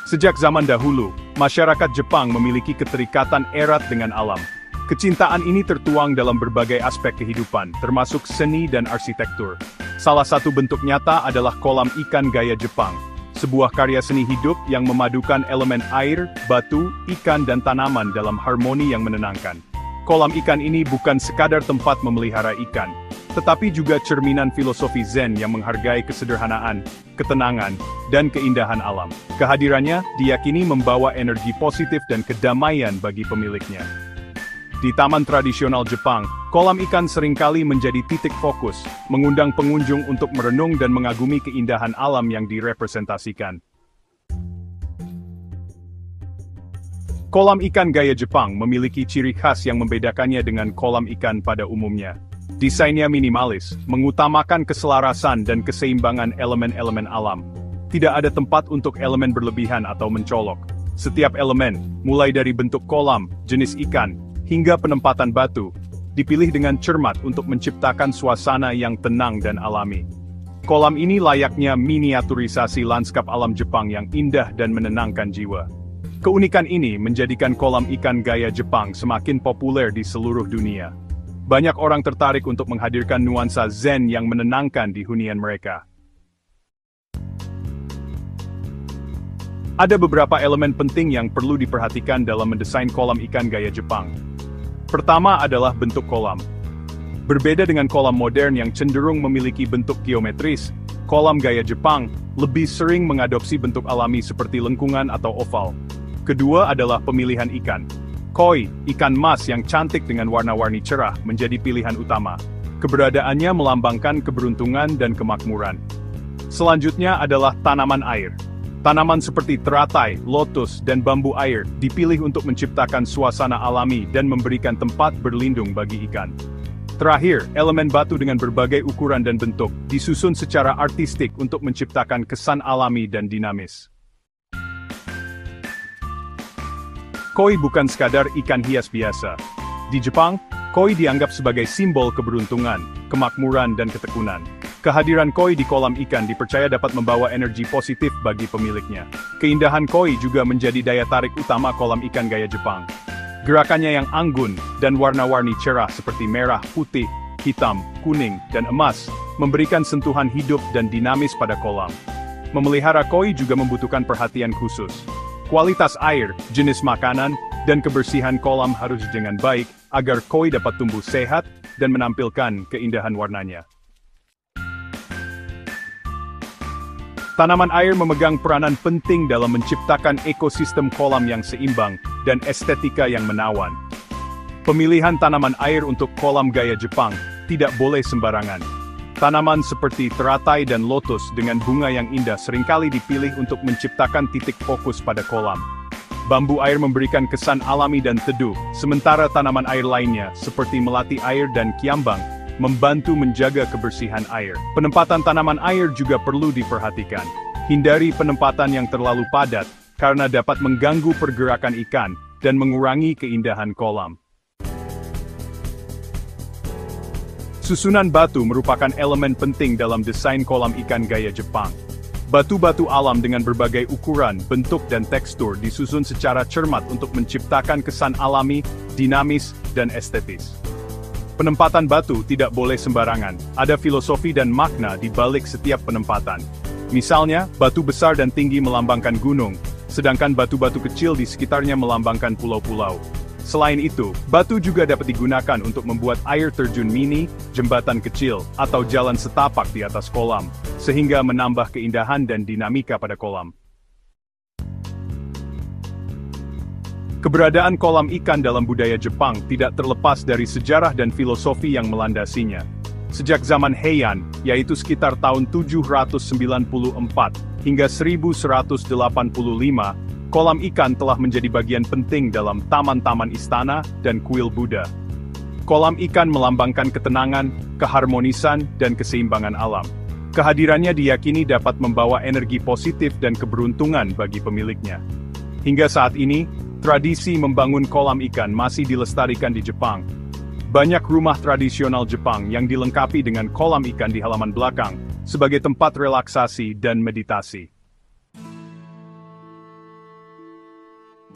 Sejak zaman dahulu, masyarakat Jepang memiliki keterikatan erat dengan alam. Kecintaan ini tertuang dalam berbagai aspek kehidupan, termasuk seni dan arsitektur. Salah satu bentuk nyata adalah kolam ikan gaya Jepang, sebuah karya seni hidup yang memadukan elemen air, batu, ikan dan tanaman dalam harmoni yang menenangkan. Kolam ikan ini bukan sekadar tempat memelihara ikan, tetapi juga cerminan filosofi Zen yang menghargai kesederhanaan, ketenangan, dan keindahan alam. Kehadirannya diyakini membawa energi positif dan kedamaian bagi pemiliknya. Di taman tradisional Jepang, kolam ikan seringkali menjadi titik fokus, mengundang pengunjung untuk merenung dan mengagumi keindahan alam yang direpresentasikan. Kolam ikan gaya Jepang memiliki ciri khas yang membedakannya dengan kolam ikan pada umumnya. Desainnya minimalis, mengutamakan keselarasan dan keseimbangan elemen-elemen alam. Tidak ada tempat untuk elemen berlebihan atau mencolok. Setiap elemen, mulai dari bentuk kolam, jenis ikan, hingga penempatan batu, dipilih dengan cermat untuk menciptakan suasana yang tenang dan alami. Kolam ini layaknya miniaturisasi lanskap alam Jepang yang indah dan menenangkan jiwa. Keunikan ini menjadikan kolam ikan gaya Jepang semakin populer di seluruh dunia. Banyak orang tertarik untuk menghadirkan nuansa Zen yang menenangkan di hunian mereka. Ada beberapa elemen penting yang perlu diperhatikan dalam mendesain kolam ikan gaya Jepang. Pertama adalah bentuk kolam. Berbeda dengan kolam modern yang cenderung memiliki bentuk geometris, kolam gaya Jepang lebih sering mengadopsi bentuk alami seperti lengkungan atau oval. Kedua adalah pemilihan ikan. Koi, ikan mas yang cantik dengan warna-warni cerah, menjadi pilihan utama. Keberadaannya melambangkan keberuntungan dan kemakmuran. Selanjutnya adalah tanaman air. Tanaman seperti teratai, lotus, dan bambu air dipilih untuk menciptakan suasana alami dan memberikan tempat berlindung bagi ikan. Terakhir, elemen batu dengan berbagai ukuran dan bentuk disusun secara artistik untuk menciptakan kesan alami dan dinamis. Koi bukan sekadar ikan hias biasa. Di Jepang, koi dianggap sebagai simbol keberuntungan, kemakmuran, dan ketekunan. Kehadiran koi di kolam ikan dipercaya dapat membawa energi positif bagi pemiliknya. Keindahan koi juga menjadi daya tarik utama kolam ikan gaya Jepang. Gerakannya yang anggun dan warna-warni cerah seperti merah, putih, hitam, kuning, dan emas memberikan sentuhan hidup dan dinamis pada kolam. Memelihara koi juga membutuhkan perhatian khusus. Kualitas air, jenis makanan, dan kebersihan kolam harus dengan baik agar koi dapat tumbuh sehat dan menampilkan keindahan warnanya. Tanaman air memegang peranan penting dalam menciptakan ekosistem kolam yang seimbang dan estetika yang menawan. Pemilihan tanaman air untuk kolam gaya Jepang tidak boleh sembarangan. Tanaman seperti teratai dan lotus dengan bunga yang indah seringkali dipilih untuk menciptakan titik fokus pada kolam. Bambu air memberikan kesan alami dan teduh, sementara tanaman air lainnya, seperti melati air dan kiambang, membantu menjaga kebersihan air. Penempatan tanaman air juga perlu diperhatikan. Hindari penempatan yang terlalu padat, karena dapat mengganggu pergerakan ikan dan mengurangi keindahan kolam. Susunan batu merupakan elemen penting dalam desain kolam ikan gaya Jepang. Batu-batu alam dengan berbagai ukuran, bentuk dan tekstur disusun secara cermat untuk menciptakan kesan alami, dinamis, dan estetis. Penempatan batu tidak boleh sembarangan, ada filosofi dan makna di balik setiap penempatan. Misalnya, batu besar dan tinggi melambangkan gunung, sedangkan batu-batu kecil di sekitarnya melambangkan pulau-pulau. Selain itu, batu juga dapat digunakan untuk membuat air terjun mini, jembatan kecil, atau jalan setapak di atas kolam, sehingga menambah keindahan dan dinamika pada kolam. Keberadaan kolam ikan dalam budaya Jepang tidak terlepas dari sejarah dan filosofi yang melandasinya. Sejak zaman Heian, yaitu sekitar tahun 794 hingga 1185, kolam ikan telah menjadi bagian penting dalam taman-taman istana dan kuil Buddha. Kolam ikan melambangkan ketenangan, keharmonisan, dan keseimbangan alam. Kehadirannya diyakini dapat membawa energi positif dan keberuntungan bagi pemiliknya. Hingga saat ini, tradisi membangun kolam ikan masih dilestarikan di Jepang. Banyak rumah tradisional Jepang yang dilengkapi dengan kolam ikan di halaman belakang, sebagai tempat relaksasi dan meditasi.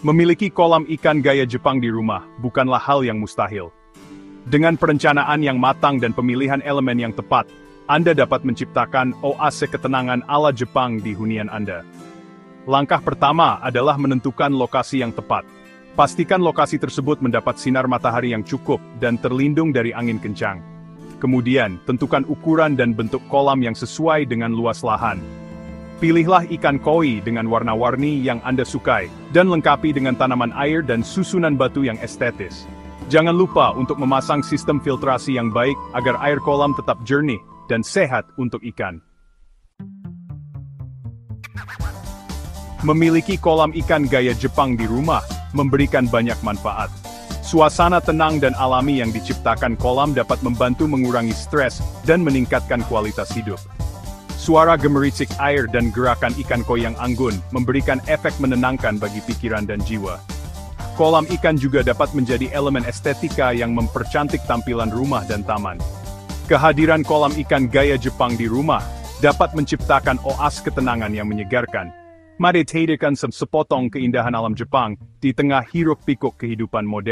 Memiliki kolam ikan gaya Jepang di rumah bukanlah hal yang mustahil. Dengan perencanaan yang matang dan pemilihan elemen yang tepat, Anda dapat menciptakan oase ketenangan ala Jepang di hunian Anda. Langkah pertama adalah menentukan lokasi yang tepat. Pastikan lokasi tersebut mendapat sinar matahari yang cukup dan terlindung dari angin kencang. Kemudian, tentukan ukuran dan bentuk kolam yang sesuai dengan luas lahan. Pilihlah ikan koi dengan warna-warni yang Anda sukai, dan lengkapi dengan tanaman air dan susunan batu yang estetis. Jangan lupa untuk memasang sistem filtrasi yang baik agar air kolam tetap jernih dan sehat untuk ikan. Memiliki kolam ikan gaya Jepang di rumah memberikan banyak manfaat. Suasana tenang dan alami yang diciptakan kolam dapat membantu mengurangi stres dan meningkatkan kualitas hidup. Suara gemericik air dan gerakan ikan koi yang anggun memberikan efek menenangkan bagi pikiran dan jiwa. Kolam ikan juga dapat menjadi elemen estetika yang mempercantik tampilan rumah dan taman. Kehadiran kolam ikan gaya Jepang di rumah dapat menciptakan oase ketenangan yang menyegarkan. Mari hadirkan sepotong keindahan alam Jepang di tengah hiruk-pikuk kehidupan modern.